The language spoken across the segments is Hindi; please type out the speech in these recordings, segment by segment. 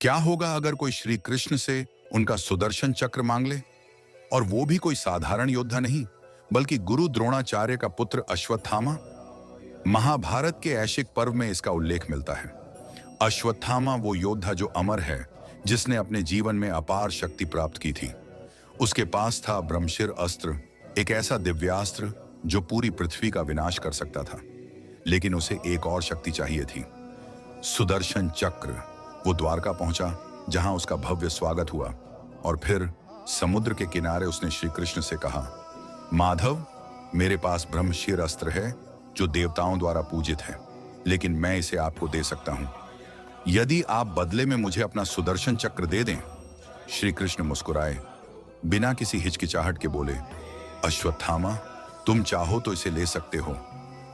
क्या होगा अगर कोई श्री कृष्ण से उनका सुदर्शन चक्र मांग ले? और वो भी कोई साधारण योद्धा नहीं, बल्कि गुरु द्रोणाचार्य का पुत्र अश्वत्थामा। महाभारत के ऐशिक पर्व में इसका उल्लेख मिलता है। अश्वत्थामा वो योद्धा जो अमर है, जिसने अपने जीवन में अपार शक्ति प्राप्त की थी। उसके पास था ब्रह्मशिर अस्त्र, एक ऐसा दिव्यास्त्र जो पूरी पृथ्वी का विनाश कर सकता था। लेकिन उसे एक और शक्ति चाहिए थी, सुदर्शन चक्र। वो द्वारका पहुंचा, जहां उसका भव्य स्वागत हुआ, और फिर समुद्र के किनारे उसने श्री कृष्ण से कहा, माधव, मेरे पास ब्रह्मशिर अस्त्र है जो देवताओं द्वारा पूजित है, लेकिन मैं इसे आपको दे सकता हूं यदि आप बदले में मुझे अपना सुदर्शन चक्र दे दें। श्री कृष्ण मुस्कुराए, बिना किसी हिचकिचाहट के बोले, अश्वत्थामा, तुम चाहो तो इसे ले सकते हो।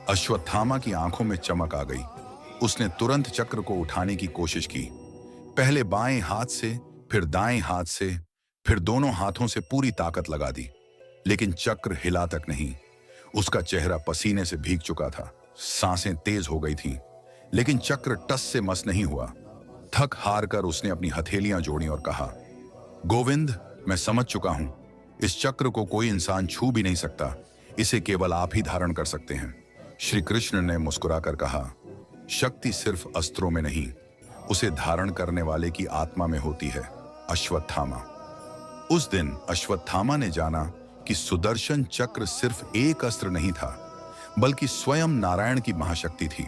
अश्वत्थामा की आंखों में चमक आ गई। उसने तुरंत चक्र को उठाने की कोशिश की, पहले बाएं हाथ से, फिर दाएं हाथ से, फिर दोनों हाथों से पूरी ताकत लगा दी, लेकिन चक्र हिला तक नहीं। उसका चेहरा पसीने से भीग चुका था, सांसें तेज हो गई थीं, लेकिन चक्र टस से मस नहीं हुआ। थक हार कर उसने अपनी हथेलियां जोड़ी और कहा, गोविंद, मैं समझ चुका हूं, इस चक्र को कोई इंसान छू भी नहीं सकता, इसे केवल आप ही धारण कर सकते हैं। श्री कृष्ण ने मुस्कुराकर कहा, शक्ति सिर्फ अस्त्रों में नहीं, उसे धारण करने वाले की आत्मा में होती है, अश्वत्थामा। उस दिन अश्वत्थामा ने जाना कि सुदर्शन चक्र सिर्फ एक अस्त्र नहीं था, बल्कि स्वयं नारायण की महाशक्ति थी।